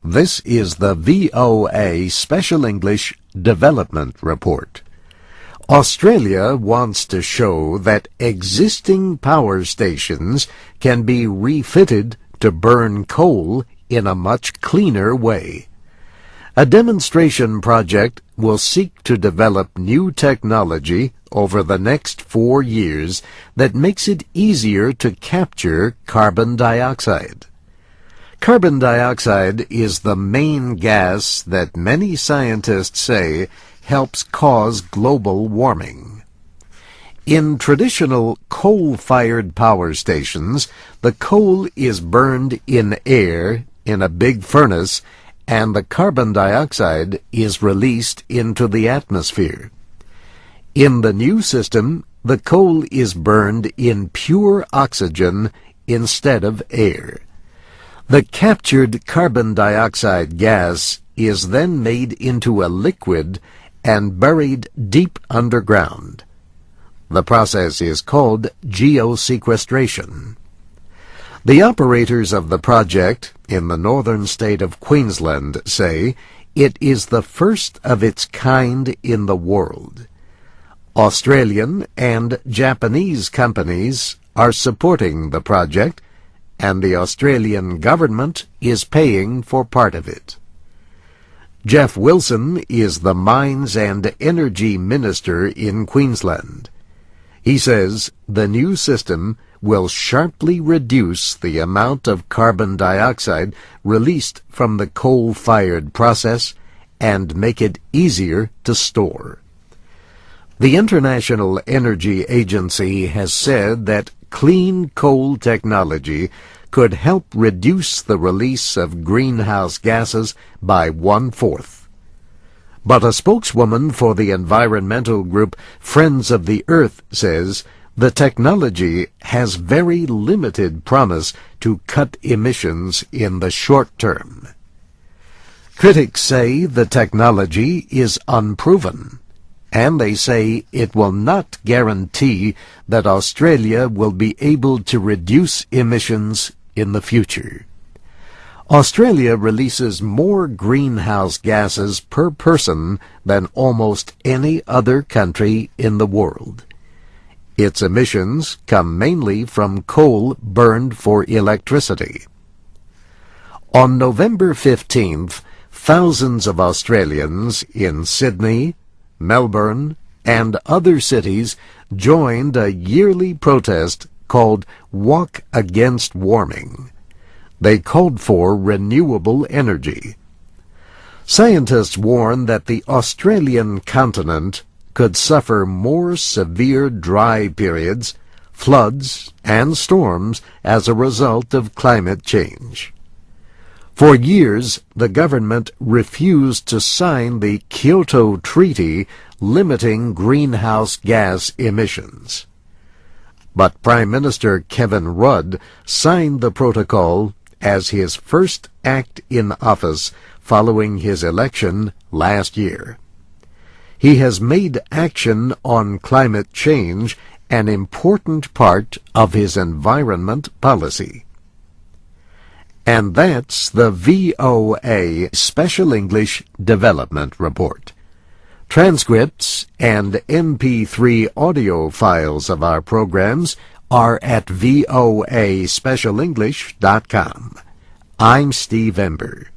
This is the VOA Special English Development Report. Australia wants to show that existing power stations can be refitted to burn coal in a much cleaner way. A demonstration project will seek to develop new technology over the next 4 years that makes it easier to capture carbon dioxide. Carbon dioxide is the main gas that many scientists say helps cause global warming. In traditional coal-fired power stations, the coal is burned in air in a big furnace, and the carbon dioxide is released into the atmosphere. In the new system, the coal is burned in pure oxygen instead of air. The captured carbon dioxide gas is then made into a liquid and buried deep underground. The process is called geosequestration. The operators of the project in the northern state of Queensland say it is the first of its kind in the world. Australian and Japanese companies are supporting the project, and the Australian government is paying for part of it. Geoff Wilson is the Mines and Energy Minister in Queensland. He says the new system will sharply reduce the amount of carbon dioxide released from the coal-fired process and make it easier to store. The International Energy Agency has said that clean coal technology could help reduce the release of greenhouse gases by 1/4. But a spokeswoman for the environmental group Friends of the Earth says the technology has very limited promise to cut emissions in the short term. Critics say the technology is unproven, and they say it will not guarantee that Australia will be able to reduce emissions in the future. Australia releases more greenhouse gases per person than almost any other country in the world. Its emissions come mainly from coal burned for electricity. On November 15th, thousands of Australians in Sydney, Melbourne, and other cities joined a yearly protest called Walk Against Warming. They called for renewable energy. Scientists warn that the Australian continent could suffer more severe dry periods, floods, and storms as a result of climate change. For years, the government refused to sign the Kyoto Treaty limiting greenhouse gas emissions. But Prime Minister Kevin Rudd signed the protocol as his first act in office following his election last year. He has made action on climate change an important part of his environment policy. And that's the VOA Special English Development Report. Transcripts and MP3 audio files of our programs are at voaspecialenglish.com. I'm Steve Ember.